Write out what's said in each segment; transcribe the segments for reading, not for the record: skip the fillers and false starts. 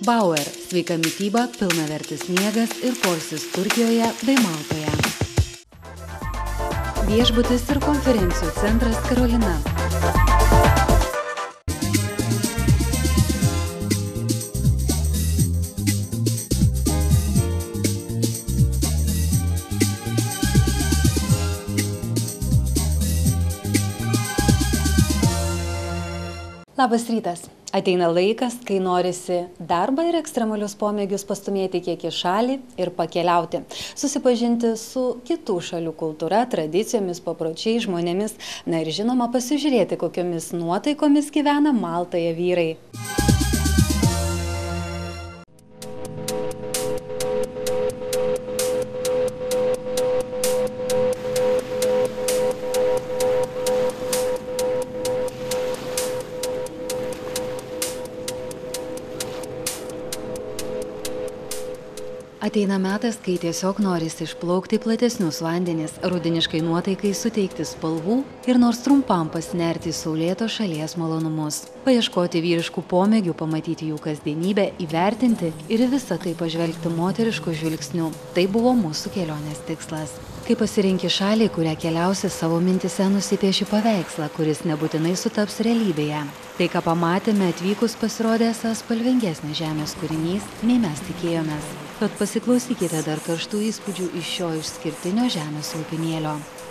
Bauer – sveika mityba, pilnavertis miegas ir poilsis Turkijoje bei Maltoje. Viešbutis ir konferencijų centras Karolina. Labas rytas. Ateina laikas, kai norisi darbą ir ekstremalius pomėgius pastumėti kiek į šalį ir pakeliauti. Susipažinti su kitų šalių kultūra, tradicijomis, papročiais, žmonėmis. Na ir žinoma, pasižiūrėti, kokiomis nuotaikomis gyvena Maltoje vyrai. Ateina metas, kai tiesiog norisi išplaukti platesnius vandenis, rudeniškai nuotaikai suteikti spalvų ir nors trumpam pasinerti į saulėtos šalies malonumus. Paieškoti vyriškų pomėgių, pamatyti jų kasdienybę, įvertinti ir visą tai pažvelgti moterišku žvilgsniu. Tai buvo mūsų kelionės tikslas. Kai pasirinki šalį, kurią keliausi, savo mintise nusipieši paveikslą, kuris nebūtinai sutaps realybėje. Tai, ką pamatėme atvykus, pasirodė esąs spalvingesnis žemės kūrinys, nei mes tikėjomės. Tad pasiklausykite dar karštų įspūdžių iš šio išskirtinio žemės lopinėlio.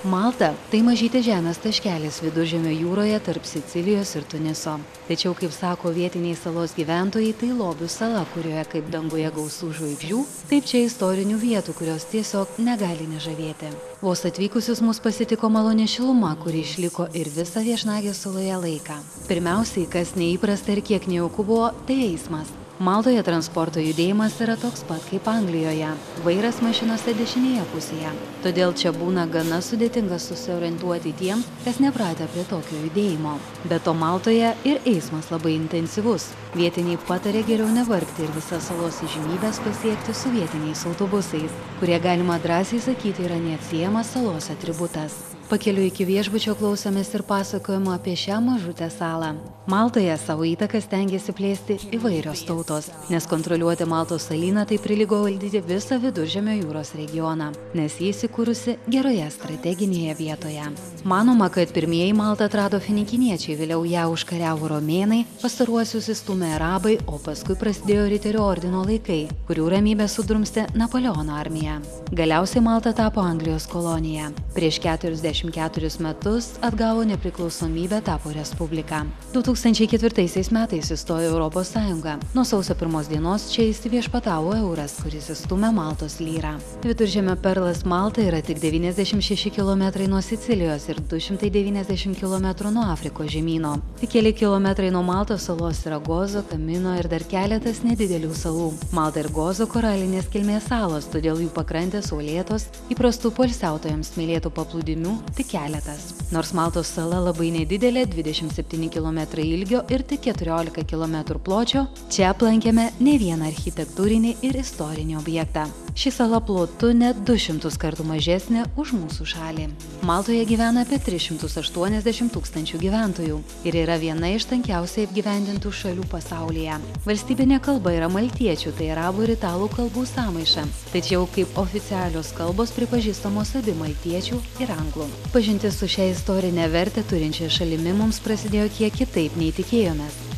Malta – tai mažytė žemės taškelis Viduržemio jūroje tarp Sicilijos ir Tuniso. Tačiau, kaip sako vietiniai salos gyventojai, tai lobių sala, kurioje kaip danguje gausų žvaigždžių, taip čia istorinių vietų, kurios tiesiog negali nežavėti. Vos atvykusius mus pasitiko maloni šiluma, kuri išliko ir visą viešnagės saloje laiką. Pirmiausiai, kas neįprasta ir kiek nejauku buvo, tai eismas. Maltoje transporto judėjimas yra toks pat kaip Anglijoje. Vairas mašinose dešinėje pusėje. Todėl čia būna gana sudėtinga susiorientuoti tiems, kas nepratę prie tokio judėjimo. Be to Maltoje ir eismas labai intensyvus. Vietiniai patarė geriau nevargti ir visas salos įžymybės pasiekti su vietiniais autobusais, kurie galima drąsiai sakyti yra neatsiejamas salos atributas. Pakeliui iki viešbučio klausomės ir pasakojimo apie šią mažutę salą. Maltoje savo įtaką stengiasi plėsti įvairios tautos, nes kontroliuoti Maltos salyną tai prilygo valdyti visą Viduržemio jūros regioną, nes jį įsikūrusi geroje strateginėje vietoje. Manoma, kad pirmieji Maltą atrado finikiniečiai, vėliau ją užkariavo romėnai, pastaruosius įstūmė arabai, o paskui prasidėjo riterių ordino laikai, kurių ramybę sudrumstė Napoleono armija. Galiausiai Malta tapo Anglijos kolonija. Prieš 44 metus atgavo nepriklausomybę, tapo respublika. 2004 metais įstojo Europos Sąjunga. Nuo sausio 1 dienos čia įsiviešpatavo euras, kuris įstūmė Maltos lyrą. Viduržemio perlas Malta yra tik 96 km nuo Sicilijos ir 290 km nuo Afrikos žemyno. Tik keli kilometrai nuo Maltos salos yra Gozo, Kamino ir dar keletas nedidelių salų. Malta ir Gozo koralinės kilmės salos, todėl jų pakrantės saulėtos, įprastų poilsiautojams mylėtų paplūdimių tik keletas. Nors Maltos sala labai nedidelė, 27 km ilgio ir tik 14 km pločio, čia aplankėme ne vieną architektūrinį ir istorinį objektą. Ši sala plotu net 200 kartų mažesnė už mūsų šalį. Maltoje gyvena apie 380 tūkstančių gyventojų ir yra viena iš tankiausiai apgyvendintų šalių pasaulyje. Valstybinė kalba yra maltiečių, tai arabų ir italų kalbų sąmaiša. Tačiau kaip oficialios kalbos pripažįstamos abi maltiečių ir anglų. Pažintis su šia istorinė vertę turinčia šalimi mums prasidėjo kiek kitaip nei tikėjomės.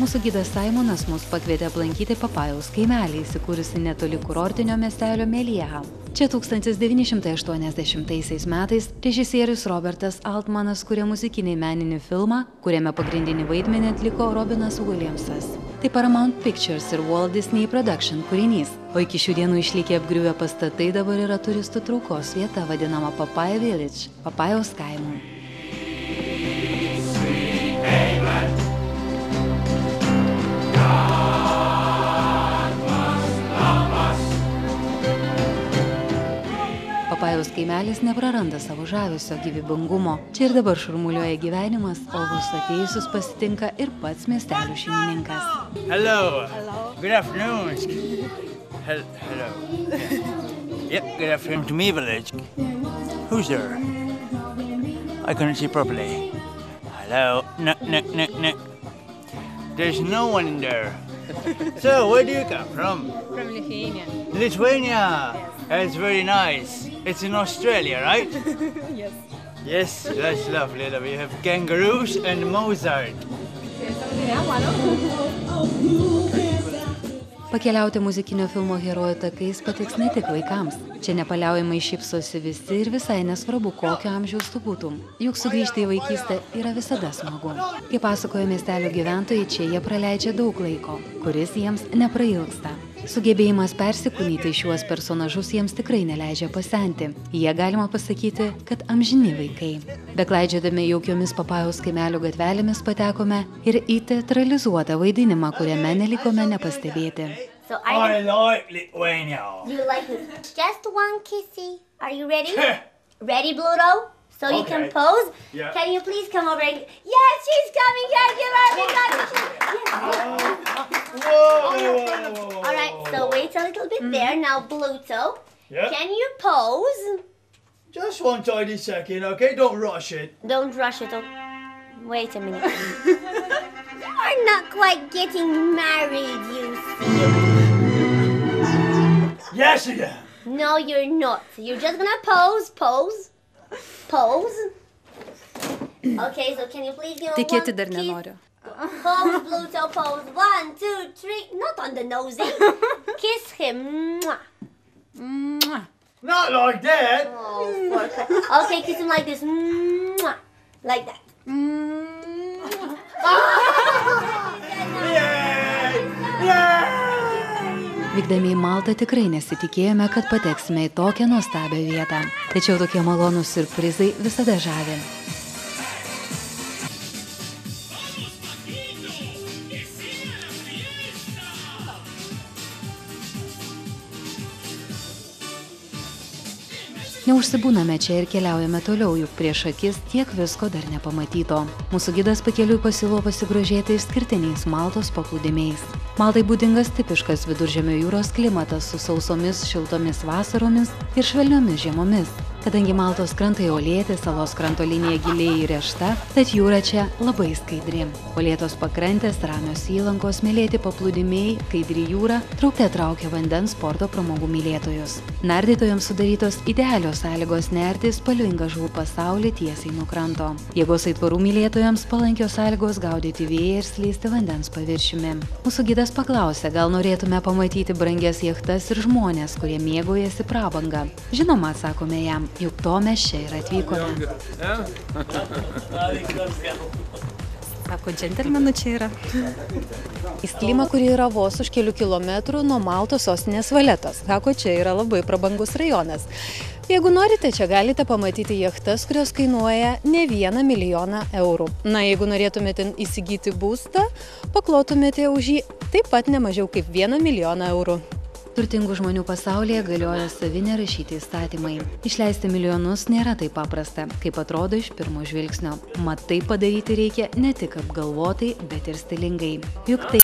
Mūsų gidas Simonas mus pakvietė aplankyti Papajaus kaimelį, įsikūrusi netoli kurortinio miestelio Melieha. Čia 1980 metais režisierius Robertas Altmanas kūrė muzikinį meninį filmą, kuriame pagrindinį vaidmenį atliko Robinas Williamsas. Tai Paramount Pictures ir Walt Disney Production kūrinys, o iki šių dienų išlikę apgriuvę pastatai dabar yra turistų traukos vieta vadinama Papaya Village, Papajaus kaimu. Papajaus kaimelis nepraranda savo žavesio, gyvybingumo. Čia ir dabar šurmuliuoja gyvenimas, o vos atėjusius pasitinka ir pats miestelio šeimininkas. Hello. Good afternoon. Hello. Yep, good afternoon to me village. Who's there? I couldn't see properly. Hello. No. There's no one in there. So, where do you come from? From Lithuania. Lithuania. That's very nice. It's in Australia, right? Yes. Yes, that's lovely. We have kangaroos and Mozart. Pakeliauti muzikinio filmo herojų takais patiks ne tik vaikams. Čia nepaliaujamai šypsosi visi ir visai nesvarbu, kokio amžiaus tu būtum. Juk sugrįžti į vaikystę yra visada smagu. Kaip pasakojo miestelio gyventojai, čia jie praleidžia daug laiko, kuris jiems neprailgsta. Sugebėjimas persikūnyti šiuos personažus jiems tikrai neleidžia pasenti. Jie, galima pasakyti, kad amžini vaikai. Beklaidžiodami jaukiomis Papajaus kaimelio gatvelėmis patekome ir į teatralizuotą vaidinimą, kuriame nelikome nepastebėti. So I like Lithuania. You like it? Just one kissy. Are you ready? Ready, Bluto? So you can pose? Yeah. Can you please come over and... Yes, she's coming here. Give her a big hug. Whoa. All right, so wait a little bit there. Now, Bluto, Yeah. can you pose? Just one tiny second, okay? Don't rush it. Don't rush it. Wait a minute. You're not quite getting married, you see. Yes, I am. No, you're not. You're just gonna pose. Okay, so can you please give me Tikėti one dar kiss? nenoriu. Pose, Bluto, pose. 1, 2, 3. Not on the nosy. Kiss him. Mwah. Not like that. Oh, poor cat. Okay, kiss him like this. Mwah. Like that. Vykdami į Maltą tikrai nesitikėjome, kad pateksime į tokią nuostabią vietą. Tačiau tokie malonūs siurprizai visada žavi. Neužsibūname čia ir keliaujame toliau, juk prieš akis tiek visko dar nepamatyto. Mūsų gidas pakeliui pasiūlo pasigrožėti išskirtiniais Maltos paplūdimiais. Maltai būdingas tipiškas Viduržemio jūros klimatas su sausomis šiltomis vasaromis ir švelniomis žiemomis. Kadangi Maltos krantai uolėti, salos kranto linija giliai įrėžta, tad jūra čia labai skaidri. Uolėtos pakrantės, ramios įlankos, smėlėti paplūdimiai, skaidri jūra traukia vandens sporto pramogų mylėtojus. Nardytojams sudarytos idealios sąlygos nerti spalvingą žuvų pasaulį tiesiai nuo kranto. Jėgos aitvarų mylėtojams palankios sąlygos gaudyti vėją ir slysti vandens paviršiumi. Mūsų gidas paklausė, gal norėtume pamatyti brangias jachtas ir žmonės, kurie mėgaujasi prabangą. Žinoma, atsakome jam. Juk to mes čia ir atvykome. Sako, džentelmenų čia yra. Įsklima, kuri yra vos už kelių kilometrų nuo Maltos sostinės Valetos. Sako, čia yra labai prabangus rajonas. Jeigu norite, čia galite pamatyti jachtas, kurios kainuoja ne 1 milijoną eurų. Na, jeigu norėtumėte įsigyti būstą, paklotumėte už jį taip pat ne mažiau kaip 1 milijoną eurų. Turtingų žmonių pasaulyje galioja savi nerašyti įstatymai. Išleisti milijonus nėra taip paprasta, kaip atrodo iš pirmo žvilgsnio. Mat tai padaryti reikia ne tik apgalvotai, bet ir stilingai. Juk tai